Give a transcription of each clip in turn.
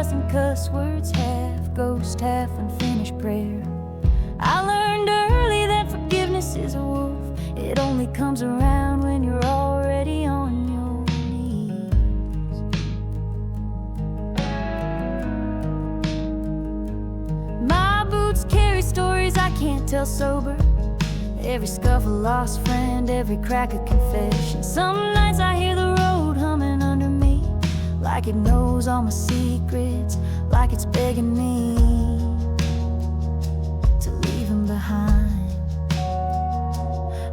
cussing cuss words, half ghost, half unfinished prayer. I learned early that forgiveness is a wolf. It only comes around when you're already on your knees. My boots carry stories I can't tell sober. Every scuff a lost friend, every crack a confession. Some nights I hear the road humming under me, like it knows all my secrets, like it's begging me to leave them behind.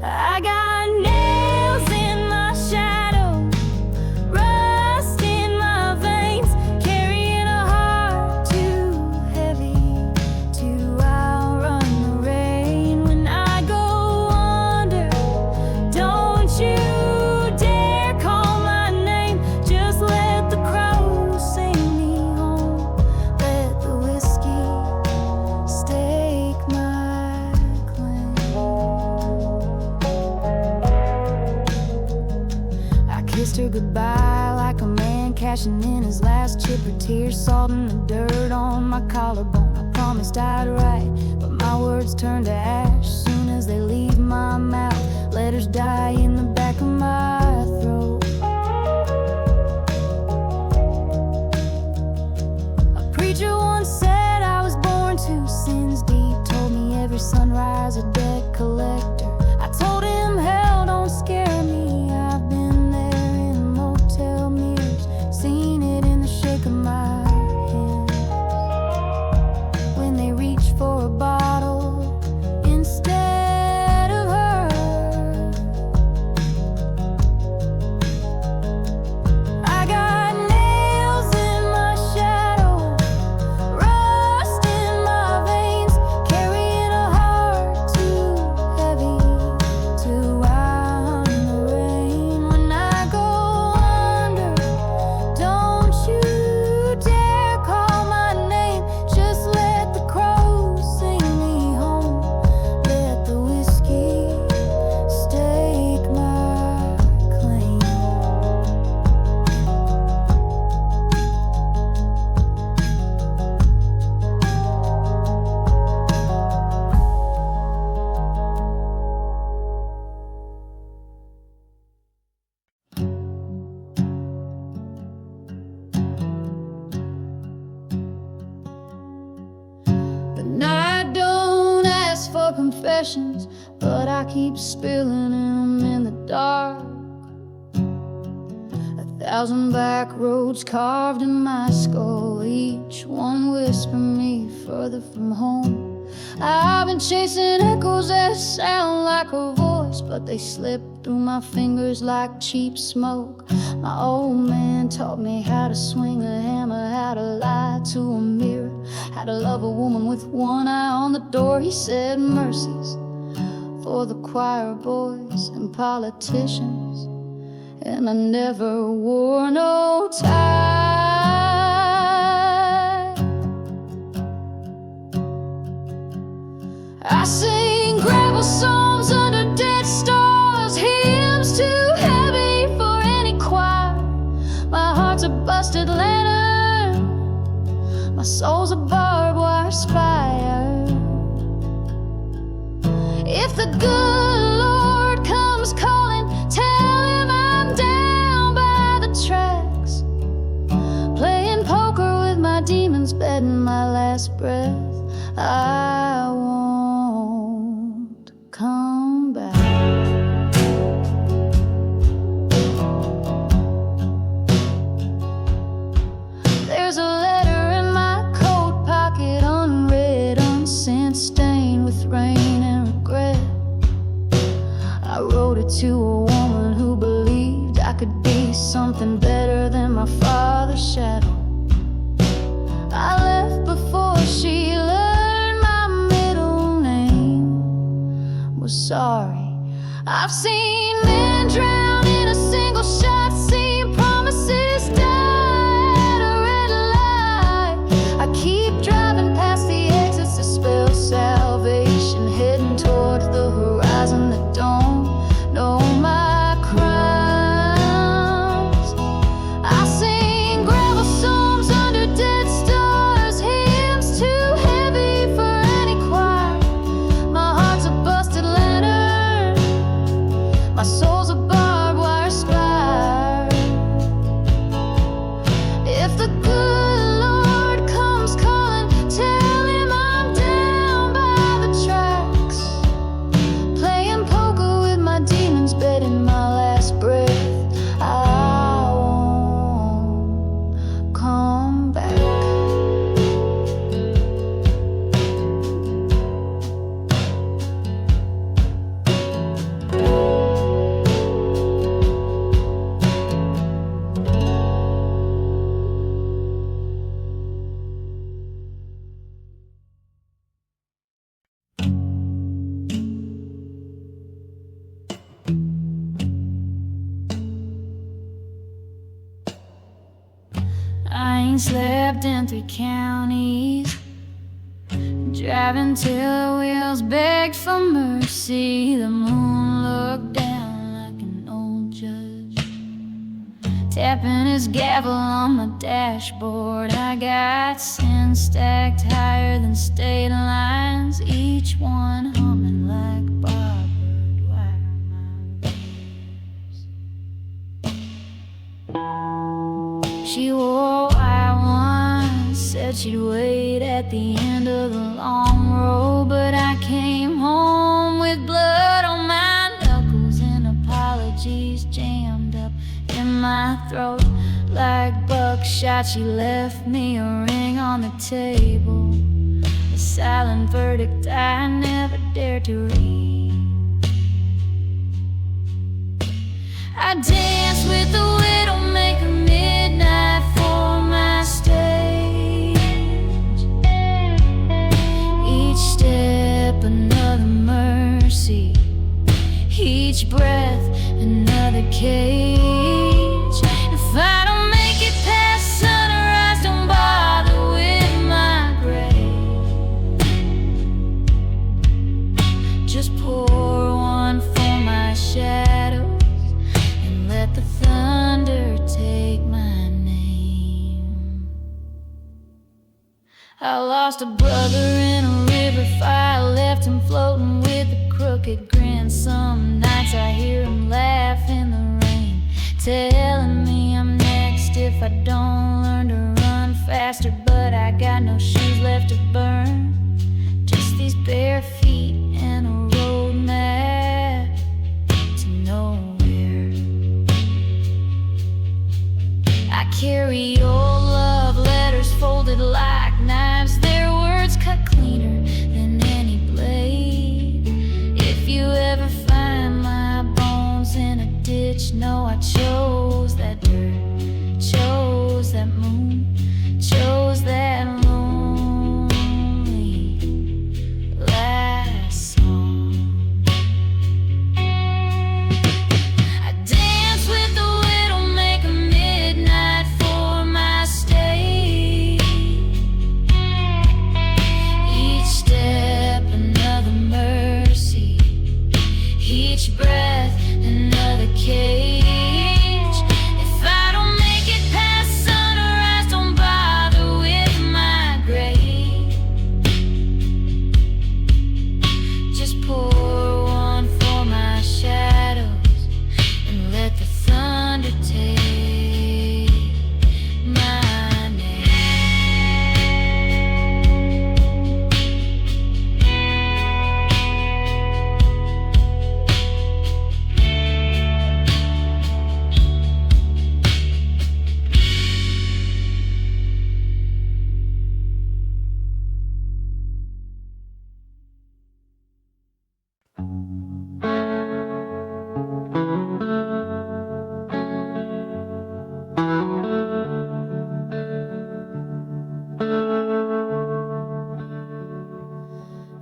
I got nails in my shadow, rust in my veins, carrying a heart too heavy to outrun the rain. When I go under, don't you dare call my name. Just let the crows sing me home. Let the whiskey stake my claim. I kissed her goodbye like a man cashing in his last chip. Her tears salt in the dirt on my collarbone. I promised I'd write, but my words turn to ash soon as they leave my mouth. Letters die in the back of my throat. A preacher once said I was born to sins deep, told me every sunrise a debt collector. I told him hell don't scare me. I've been there in motel mirrors, seen it in the shake of my hand. When they reach for a bottle instead of her, I got nails in my shadow, rust in my veins, carrying a heart too heavy to outrun the rain. When I go under, don't you dare call my name. Just let the crows sing me home. Let the whiskey stake my claim. The night don't ask for confessions, but I keep spilling them in the dark. 1,000 back roads carved in my skull, each one whispering me further from home. I've been chasing echoes that sound like a voice, but they slip through my fingers like cheap smoke. My old man taught me how to swing a hammer, how to lie to a mirror, how to love a woman with one eye on the door. He said mercies for the choir boys and politicians, and I never wore no tie. I sing gravel songs under dead stars, hymns too heavy for any choir. My heart's a busted lantern, my soul's a barbed wire spire. If the good Lord comes calling, tell him I'm down by the tracks, playing poker with my demons, betting my last breath I won't come back. There's a letter in my coat pocket, unread, unsent, stained with rain and regret. I wrote it to a woman who believed I could be something better than my father's shadow. I left before she learned my middle name was sorry. I've seen men drown in a single shot, seen promises die at a red light. I keep driving past the exits to spell salvation, heading towards the horizon that don't know my crimes. I sing gravel songs under dead stars, My soul's a barbed wire spire. If the good Lord comes calling, tell him I'm down by the tracks, playing poker with my demons, betting my last breath I won't come back. I ain't slept in 3 counties, driving till the wheels begged for mercy. The moon looked down like an old judge, tapping his gavel on my dashboard. I got sin stacked higher than state lines, each one humming like barbed wire. She wore white once, said she'd wait at the end of the long road, but I came home with blood on my knuckles and apologies jammed up in my throat like buckshot. She left me a ring on the table, a silent verdict I never dared to read. I danced with the Widowmaker midnight for my stage. Each step another mercy, each breath another cage. If I don't make it past sunrise, don't bother with my grave. Just pour one for my shadows and let the thunder take my name. I lost a brother in a river fire, left him floating with a crooked grin. Some nights I hear him laugh in the rain, telling me I'm next if I don't learn to run faster. But I got no shoes left to burn, just these bare feet and a road map to nowhere. I carry old love letters folded like knives, their words cut cleaner than any blade. If you ever find my bones in a ditch, know I chose that dirt, chose that moon, chose that lonely last song. I dance with the Widowmaker midnight for my stage. Each step another mercy, each breath another cage. If I don't make it past sunrise, don't bother with my grave. Just pour one for my shadows and let the thunder take my name.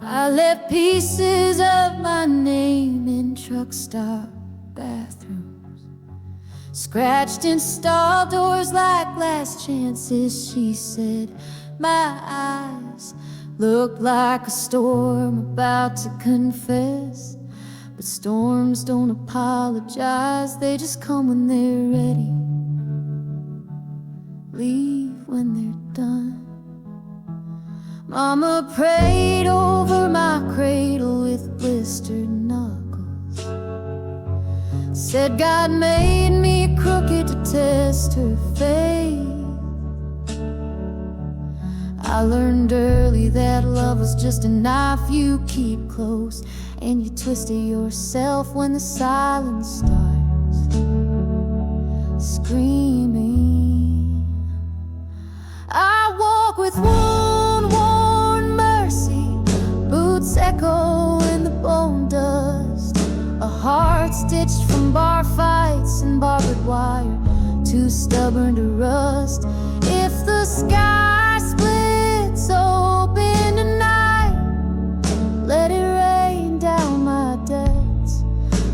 I left pieces of my name in truck stop bathrooms, scratched in stall doors like last chances. She said my eyes looked like a storm about to confess, but storms don't apologize, they just come when they're ready, leave when they're done. Mama prayed over my cradle with blistered knuckles, Said God made me crooked to test her faith. I learned early that love was just a knife you keep close, and you twist it yourself when the silence starts screaming. I walk with wound-worn mercy, boots echo in the bone dust, a heart stitched from bar fights and barbed wire, too stubborn to rust. If the sky splits open tonight, let it rain down my debts.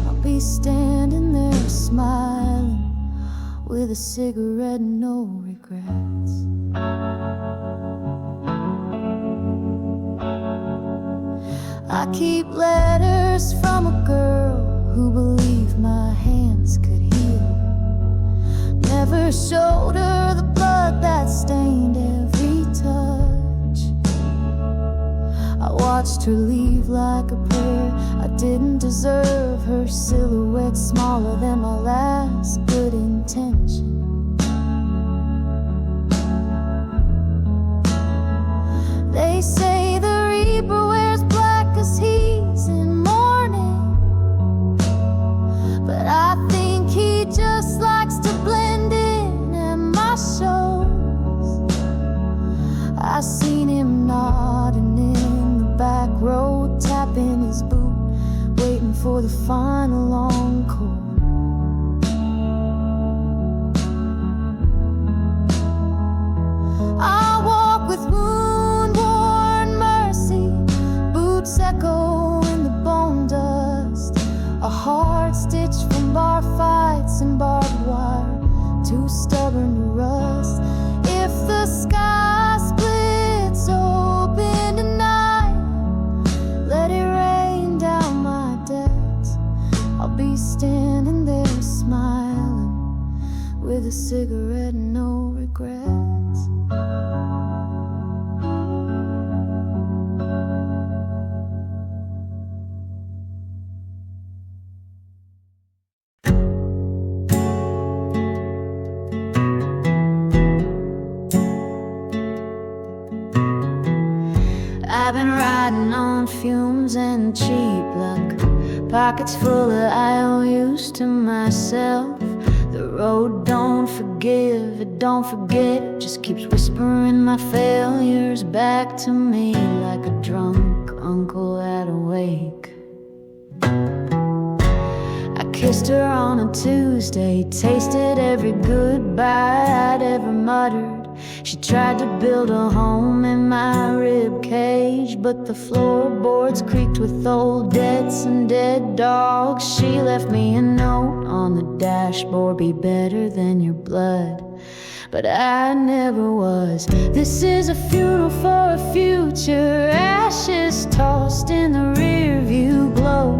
I'll be standing there smiling with a cigarette and no regrets. I keep letters from a girl who believed my hands could heal. Never showed her the blood that stained every touch. I watched her leave like a prayer. I didn't deserve her silhouette smaller than my last good intention. They say the reaper wears black 'cause he's in mourning, but I think he just likes to blend in at my shows. I seen him nodding in the back row, tapping his boot, waiting for the final encore. I walk with wound-worn mercy, boots echo in the bone dust, a heart stitched from bar fights and barbed wire, too stubborn to rust. If the sky splits open tonight, let it rain down my debts. I'll be standing there smiling with a cigarette and no regrets. I've been riding on fumes and cheap luck, pockets full of IOUs to myself. The road don't forgive, it don't forget, it just keeps whispering my failures back to me like a drunk uncle at a wake. I kissed her on a Tuesday, tasted every goodbye I'd ever muttered. She tried to build a home in my rib cage, but the floorboards creaked with old debts and dead dogs. She left me a note on the dashboard, be better than your blood, but I never was. This is a funeral for a future, ashes tossed in the rear view glow.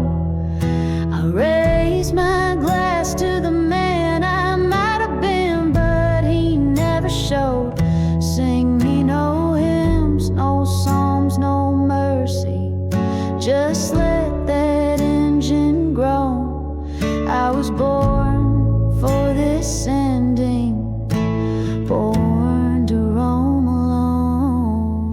I raise my glass to the man I might have been, but he never showed. Sing me no hymns, no psalms, no mercy, just let that engine groan. I was born for this ending, born to roam alone.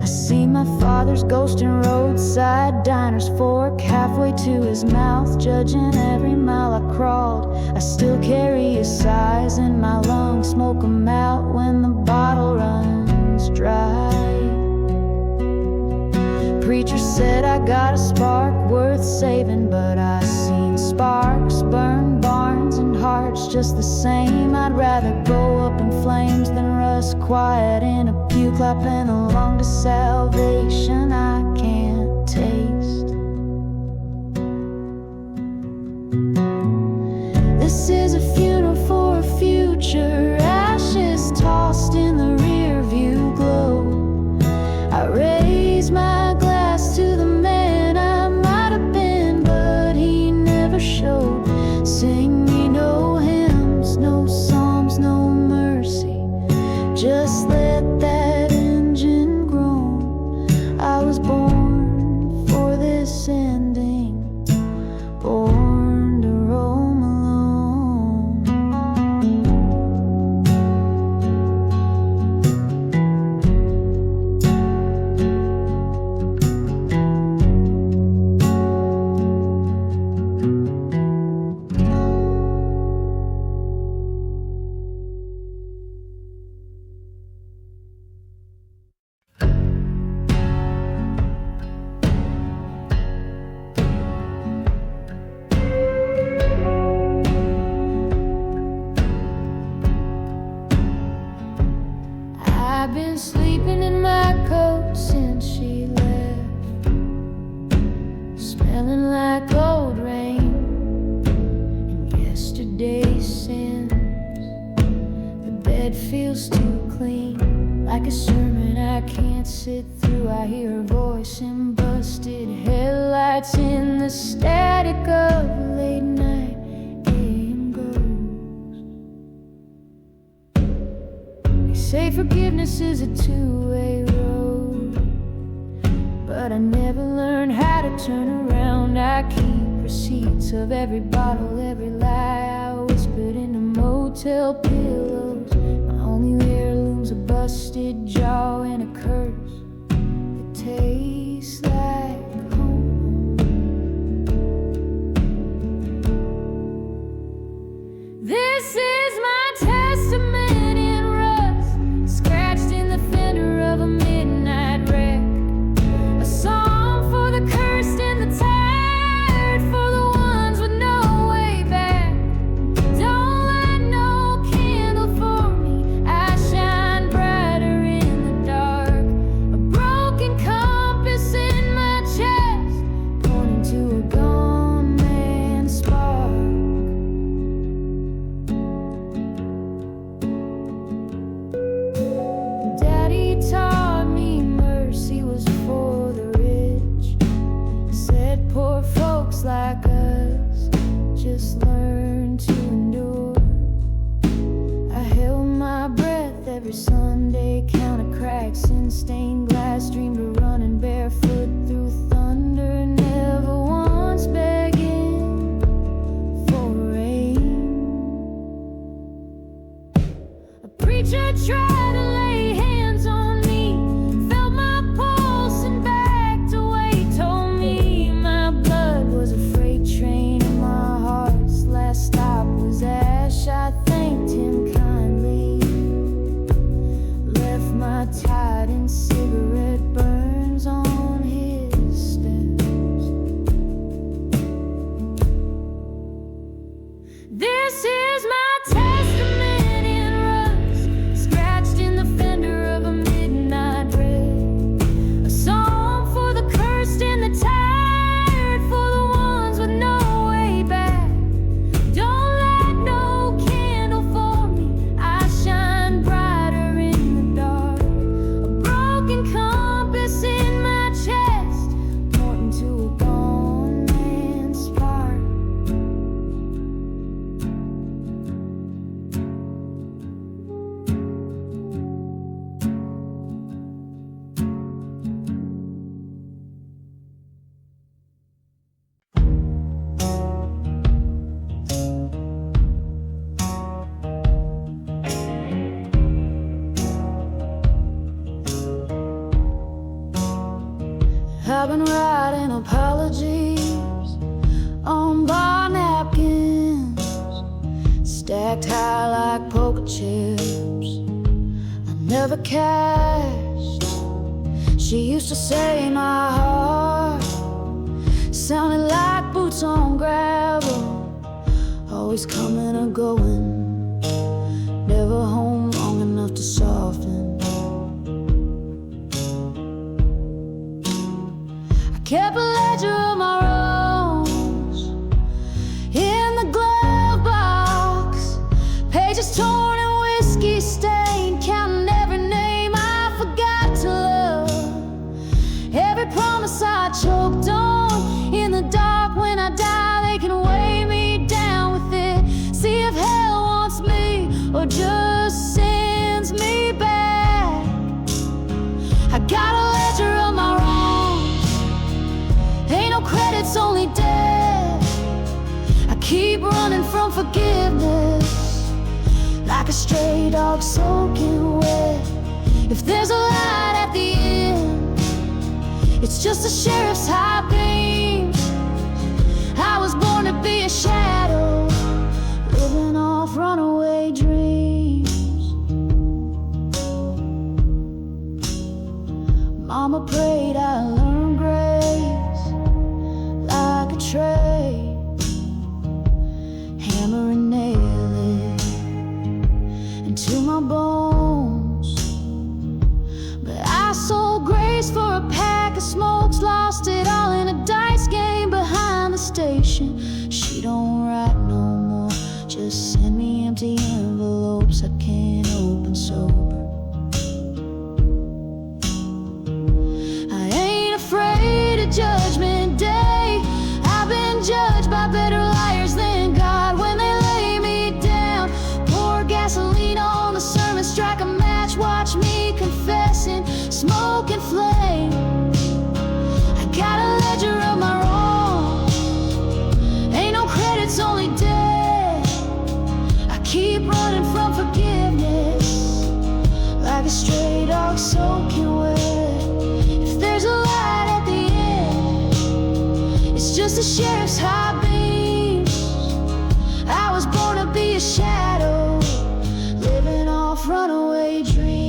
I see my father's ghost in roadside diners, fork halfway to his mouth, judging every mile I crawled. I still carry his sighs in my lungs, smoke 'em out when the bottle runs dry. Preacher said I got a spark worth saving, but I seen sparks burn barns and hearts just the same. I'd rather go up in flames than rust quiet in a pew, clapping along to salvation I can't taste. This is a funeral for a future, ashes tossed in the rear view glow. I raise my glass to the man I might have been, but he never showed. Sing me no hymns, no psalms, no mercy, just let that engine sit through, I hear her voice in busted headlights in the static of a late night AM ghost. They say forgiveness is a two-way road, but I never learned how to turn around. I keep receipts of every bottle, every lie I whispered into motel pillows. My only heirloom's a busted jaw and a curse that tastes like home. This is my testament in rust, scratched in the fender of a midnight wreck. A song for the cursed and the tired, for the ones with no way back. Don't light no candle for me, I shine brighter in the dark. A broken compass in my chest, pointing to a gone man's spark. Daddy taught me mercy was for the rich. Said poor folks like us just learn to endure. I held my breath every Sunday, counted cracks in stained glass, dreamed of running barefoot through thunder, never once begging for rain. A preacher tried to lay hands on me, felt my pulse and backed away, told me my blood was a freight train and my heart's last stop was ash. I thanked him kindly, left my tied and cigarette burns on his steps. This is my testament in rust, scratched in the fender of a midnight wreck. A song for the cursed and the tired, for the ones with no way back. Don't light no candle for me, I shine brighter in the dark. A broken compass in my chest, pointing to a gone man's spark. I've been writing apologies on bar napkins, stacked high like poker chips. I never cashed. She used to say my heart sounded like boots on gravel, always coming or going, never home long enough to soften. Kept a ledger of my wrongs in the glove box, pages torn and whiskey stained, counting every name I forgot to love, every promise I choked on in the dark. When I die, they can weigh me down with it, see if hell wants me or just sends me back. I got a ledger of my wrongs, ain't no credits, only debt. I keep running from forgiveness like a stray dog soaking wet. If there's a light at the end, it's just the sheriff's high beam. I was born to be a shadow, living off runaway dreams. Mama prayed I learn grace like a trade, hammer and nail it into my bones. But I sold grace for a pack of smokes, lost it all in a dice game behind the station. She don't write no more, just send me empty envelopes I can't open sober. smoke and flame. I got a ledger of my wrongs. Ain't no credits, only debt. I keep running from forgiveness, like a stray dog soaking wet. If there's a light at the end, it's just the sheriff's high beams. I was born to be a shadow, living off runaway dreams.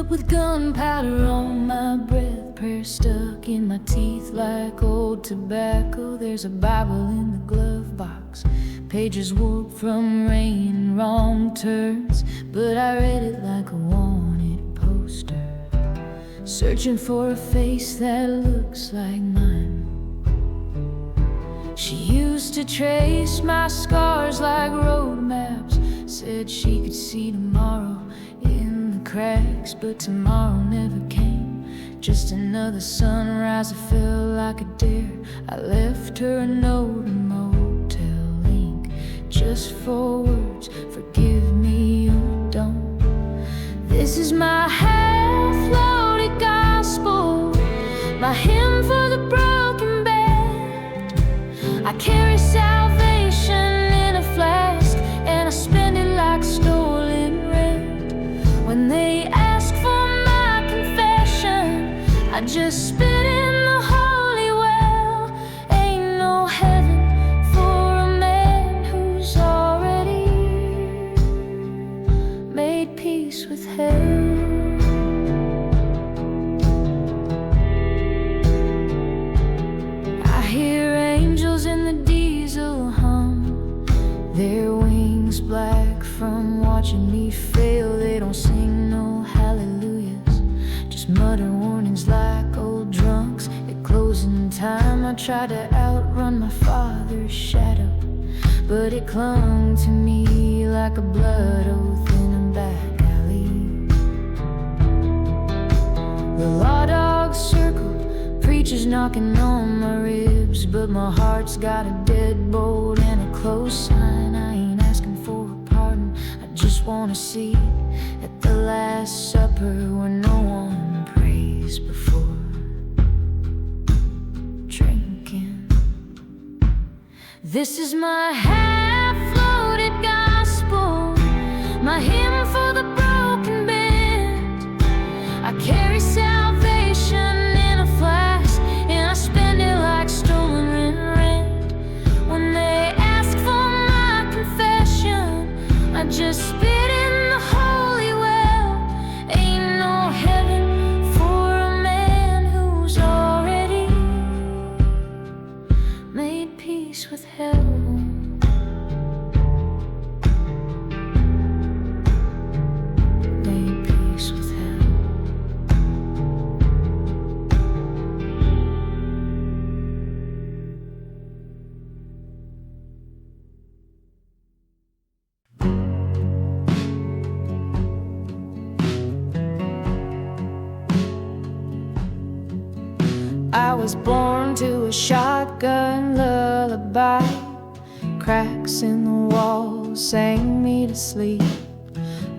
With gunpowder on my breath, prayer stuck in my teeth like old tobacco. There's a Bible in the glove box, pages warped from rain, wrong turns, but I read it like a wanted poster, searching for a face that looks like mine. She used to trace my scars like road maps, said she could see tomorrow in the cracks, but tomorrow never came. Just another sunrise, I felt like a dare. I left her a note, a motel link, just 4 words, forgive me or don't. This is my half-loaded gospel, my hymn for the broken bed. I carry salvation in a flask, and I spend it like stolen rent. When they ask for my confession, I just spit in the holy well. Ain't no heaven for a man who's already made peace with hell. I hear angels in the diesel hum, their wings black from watching me fail. They don't sing no hallelujahs, just mutter warnings like old drunks at closing time. I tried to outrun my father's shadow, but it clung to me like a blood oath in a back alley. The law dogs circle, preachers knocking on my ribs, but my heart's got a deadbolt and a close sign. I ain't asking for a pardon, I just wanna see it at the Last Supper where no one prays before drinking. This is my half-loaded gospel, my hymn for the broken bed. I carry salvation in a flask, and I spend it like stolen rent. When they ask for my confession, I just spit in the holy well. Ain't no heaven for a man who's already made peace with hell. Made peace with hell. I was born to a shotgun lullaby, cracks in the wall sang me to sleep.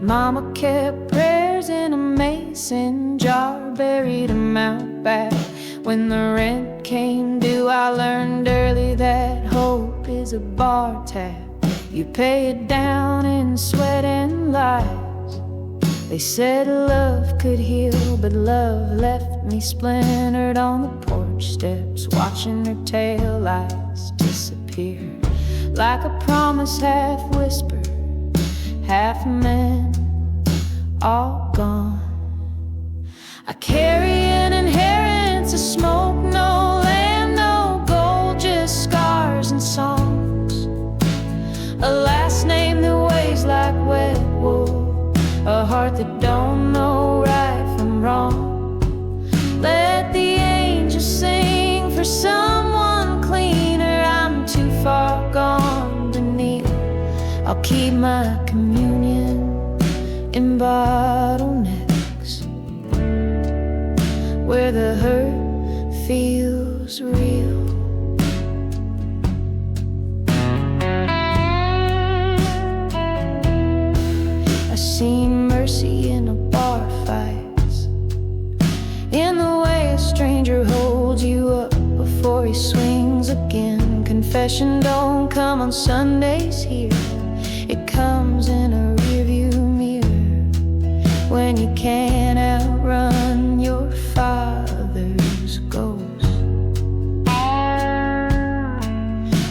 Mama kept prayers in a mason jar, buried 'em out back. When the rent came due, I learned early that hope is a bar tab. You pay it down in sweat and lies. They said love could heal, but love left me splintered on the porch steps, watching her tail lights disappear, like a promise half whispered, half meant. all gone. I carry an inheritance of smoke, no land, no gold, just scars and songs. A last name that weighs like wet wool, a heart that don't know right from wrong. Let the angels sing for someone cleaner. I'm too far gone to kneel. I'll keep my communion in bottlenecks, where the hurt feels real. I've seen mercy in a bar fights, in the way a stranger holds you up before he swings again. Confession don't come on Sundays here, it comes in a rearview mirror when you can't outrun your father's ghost.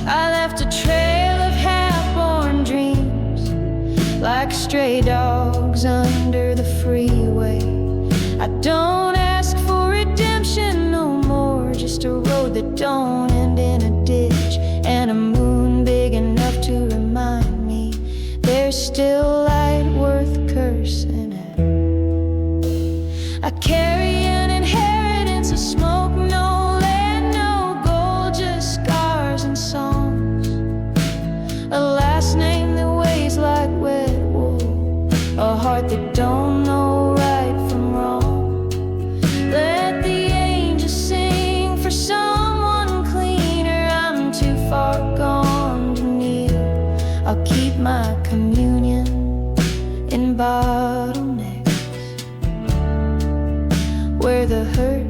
I left a trail of half-born dreams, like stray dogs under the freeway. I don't ask for redemption no more, just a road that don't end in a ditch, and a moon big enough to remind me there's still light worth cursing at. I carry an inheritance of smoke, no land, no gold, just scars and songs. A last name that weighs like wet wool, a heart that don't know right from wrong. Let the angels sing for someone cleaner. I'm too far gone to kneel. I'll keep my communion in bottlenecks, where the hurt